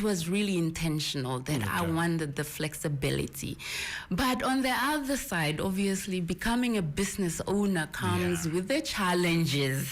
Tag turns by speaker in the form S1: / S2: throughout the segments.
S1: was really intentional that I wanted the flexibility. But on the other side, obviously, becoming a business owner comes with the challenges.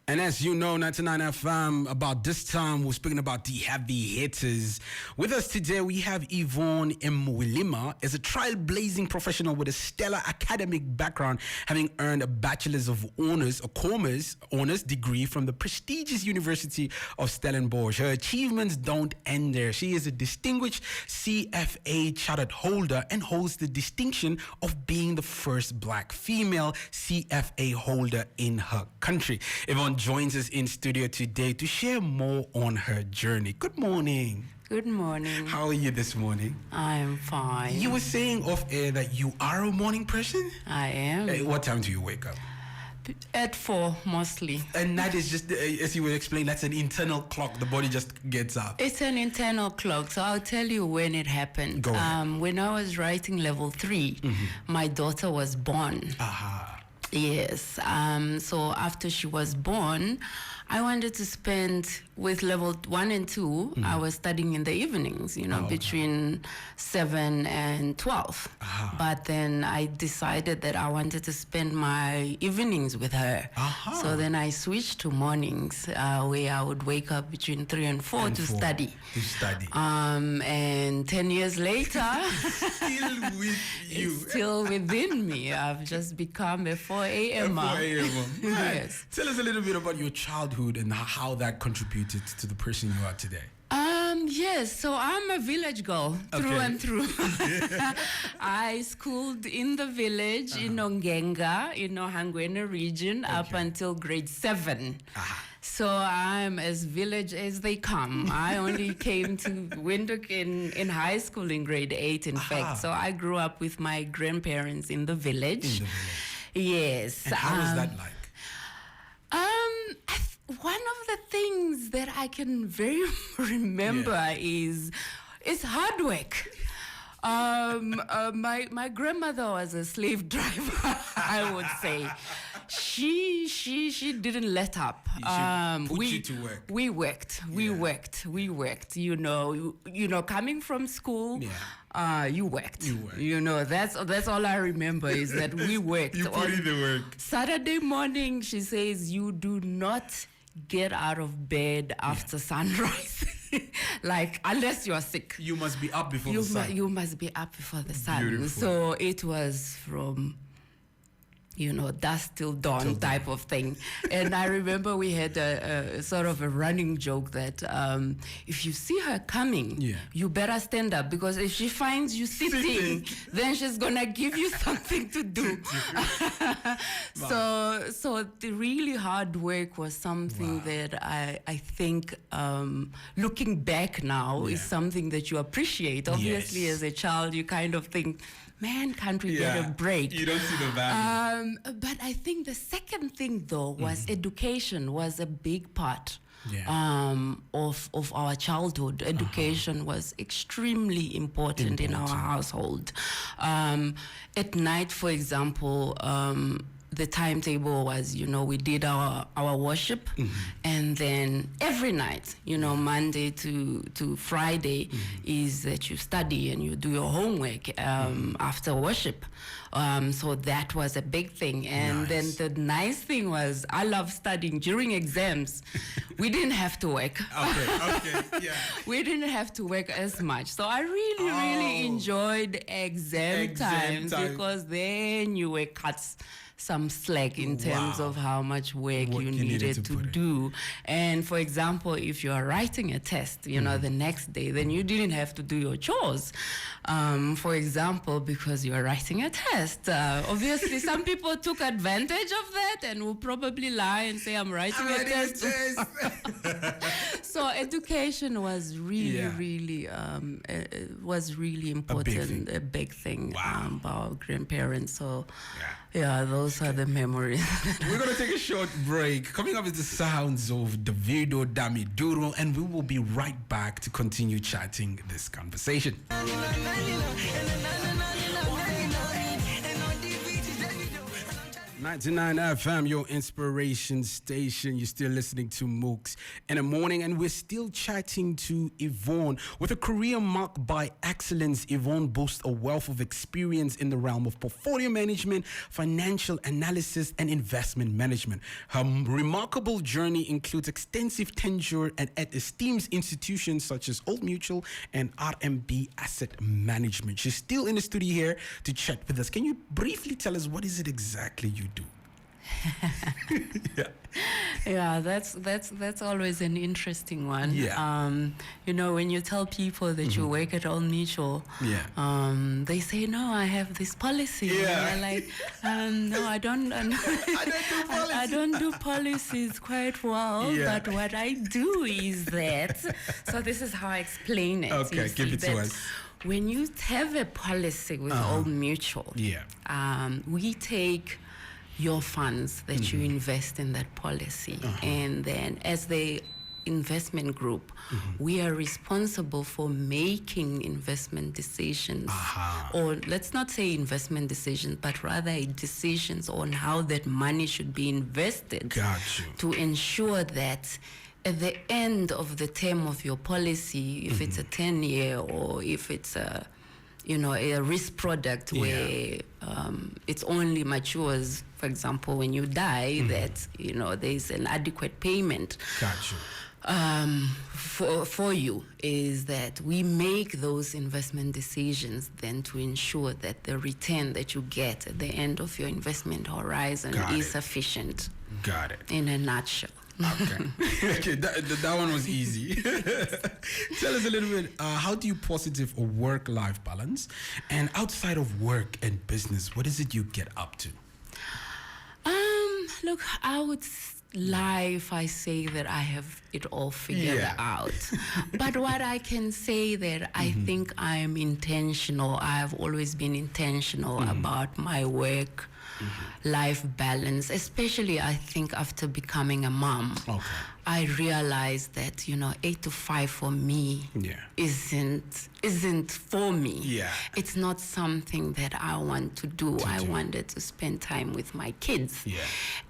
S2: And as you know, 99 FM, about this time, we're speaking about the heavy hitters. With us today, we have Yvonne Mwilima, as a trailblazing professional with a stellar academic background, having earned a Bachelor's of Honors, a Commerce Honors degree from the prestigious University of Stellenbosch. Her achievements don't end there. She is a distinguished CFA chartered holder and holds the distinction of being the first Black female CFA holder in her country. Yvonne joins us in studio today to share more on her journey. Good morning.
S1: Good morning.
S2: How are you this morning?
S1: I'm fine.
S2: You were saying off air that you are a morning person?
S1: I am.
S2: What time do you wake up?
S1: At 4, mostly.
S2: And that is just, as you were explaining, that's an internal clock. The body just gets up.
S1: It's an internal clock. So I'll tell you when it happened.
S2: Go ahead.
S1: When I was writing level 3, my daughter was born.
S2: Aha.
S1: Yes. So after she was born, I wanted to spend with level 1 and 2. I was studying in the evenings, between 7 and 12. But then I decided that I wanted to spend my evenings with her. So then I switched to mornings, where I would wake up between 3 and 4 to study.
S2: To study.
S1: And 10 years later,
S2: Still with you.
S1: it's still within me. I've just become a 4 a.m.
S2: 4 a.m.
S1: Yes.
S2: Tell us a little bit about your childhood and how that contributed to the person you are today.
S1: Yes, so I'm a village girl through and through. I schooled in the village in Ongenga, in Hangwena region, up until grade 7. So I'm as village as they come. I only came to Windhoek in high school in grade 8, in fact. So I grew up with my grandparents in the village. Yes.
S2: And how was that like?
S1: One of the things that I can very remember is hard work. My grandmother was a slave driver, I would say. She didn't let up.
S2: Put you to work.
S1: We worked. Coming from school. You worked. That's all I remember is that we worked.
S2: You put in the work.
S1: Saturday morning, she says, you do not get out of bed after sunrise. Like, unless you are sick.
S2: You must be up before the sun.
S1: You must be up before the sun.
S2: Beautiful.
S1: So it was from dusk till dawn type of thing. And I remember we had a sort of a running joke that if you see her coming, you better stand up, because if she finds you sitting, then she's gonna give you something to do. So the really hard work was something that I think, looking back now, is something that you appreciate. Obviously, as a child, you kind of think, man, can't we get a break?
S2: You don't see the value.
S1: But I think the second thing, though, was education was a big part of our childhood. Education was extremely important in our household. At night, for example, the timetable was, we did our worship, and then every night, Monday to Friday is that you study and you do your homework after worship. So that was a big thing. And then the nice thing was, I love studying during exams. We didn't have to work. We didn't have to work as much. So I really enjoyed exam times, because then you were cut some slack in terms of how much work you needed to do. And for example, if you are writing a test, the next day, then you didn't have to do your chores. For example, because you are writing a test. Obviously, some people took advantage of that and will probably lie and say, I'm writing a test. So education was really important, a big thing by our grandparents. So those are the memories.
S2: We're going to take a short break. Coming up is the sounds of Davido Damiduro, and we will be right back to continue chatting this conversation. 99 FM, your inspiration station. You're still listening to Mooks in the morning, and we're still chatting to Yvonne. With a career marked by excellence, Yvonne boasts a wealth of experience in the realm of portfolio management, financial analysis, and investment management. Her remarkable journey includes extensive tenure at esteemed institutions such as Old Mutual and RMB Asset Management. She's still in the studio here to chat with us. Can you briefly tell us what is it exactly you do?
S1: Yeah, that's always an interesting one.
S2: Yeah.
S1: When you tell people that you work at Old Mutual, they say, no, I have this policy.
S2: Yeah.
S1: And they're like, no, I don't. I don't do policies quite well. Yeah. But what I do is that. So this is how I explain it.
S2: Okay, give it to us.
S1: When you have a policy with Old Mutual, we take your funds that you invest in that policy, and then as the investment group, we are responsible for making investment decisions, or let's not say investment decisions, but rather decisions on how that money should be invested.
S2: Gotcha.
S1: To ensure that at the end of the term of your policy, if it's a 10-year or if it's a risk product where it only matures, for example, when you die, that, there's an adequate payment.
S2: Gotcha.
S1: For you, is that we make those investment decisions then to ensure that the return that you get at the end of your investment horizon is sufficient.
S2: Got it.
S1: In a nutshell.
S2: Okay, that one was easy. Tell us a little bit, how do you positive a work-life balance? And outside of work and business, what is it you get up to?
S1: Look, I would lie if I say that I have it all figured out. But what I can say that I think I am intentional. I have always been intentional about my work life balance, especially I think after becoming a mom. I realized that 8 to 5 for me isn't for me. It's not something that I want to do. I wanted to spend time with my kids.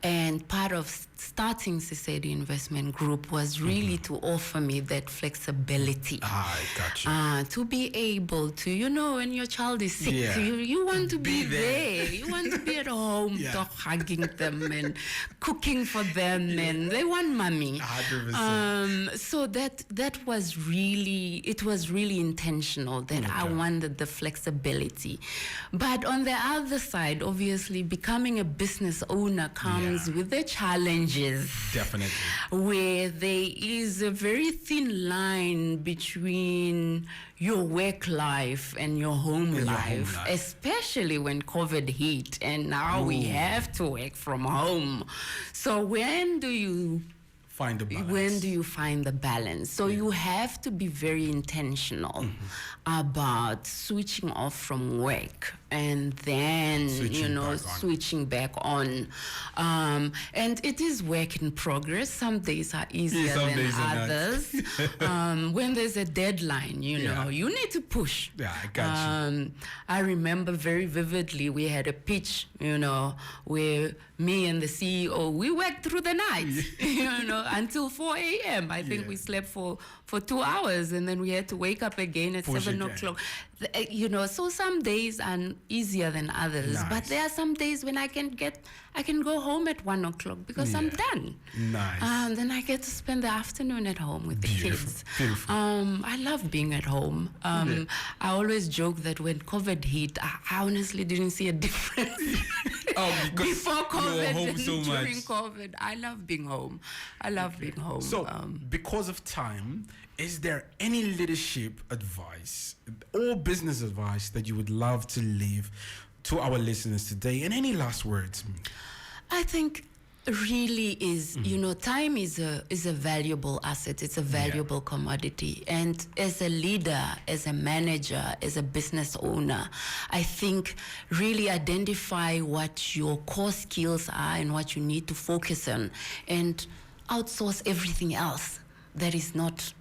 S1: And part of starting Sisedi Investment Group was really to offer me that flexibility.
S2: I got you.
S1: To be able to, when your child is sick, you want to be there. You want to be at home, hugging them and cooking for them, and they want mommy.
S2: 100%.
S1: So that was really intentional that I wanted the flexibility. But on the other side, obviously, becoming a business owner comes with the challenges.
S2: Definitely.
S1: Where there is a very thin line between your work life and your home life, especially when COVID hit and now we have to work from home. So when do you
S2: find the balance?
S1: When do you find the balance? So you have to be very intentional about switching off from work and then switching back on. And it is work in progress. Some days are easier than others. When there's a deadline, you need to push.
S2: I got you.
S1: I remember very vividly we had a pitch, where me and the CEO, we worked through the night, until 4 a.m. I think we slept for 2 hours, and then we had to wake up again at 7 o'clock. So some days are easier than others, but there are some days when I can go home at 1 o'clock because I'm done.
S2: Nice.
S1: Then I get to spend the afternoon at home with the kids.
S2: Beautiful.
S1: I love being at home. I always joke that when COVID hit, I honestly didn't see a difference. Before COVID,
S2: home so
S1: during
S2: much.
S1: COVID, I love being home. I love being home.
S2: So, because of time, is there any leadership advice or business advice that you would love to leave to our listeners today? And any last words?
S1: I think really is, time is a valuable asset. It's a valuable commodity. And as a leader, as a manager, as a business owner, I think really identify what your core skills are and what you need to focus on, and outsource everything else that is not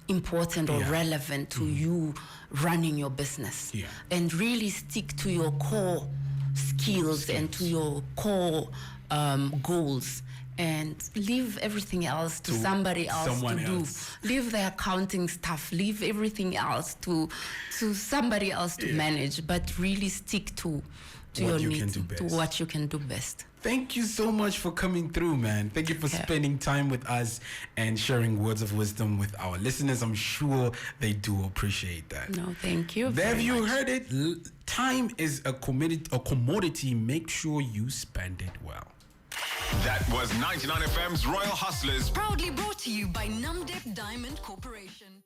S1: important or relevant to you running your business. And really stick to your core skills and to your core goals, and leave everything else to somebody else to do. Leave the accounting stuff, leave everything else to somebody else to manage, but really stick to your needs, to what you can do best.
S2: Thank you so much for coming through, man. Thank you for spending time with us and sharing words of wisdom with our listeners. I'm sure they do appreciate that.
S1: No, thank you.
S2: Have you heard it? Time is a commodity. Make sure you spend it well.
S3: That was 99 FM's Royal Hustlers.
S4: Proudly brought to you by Namdeb Diamond Corporation.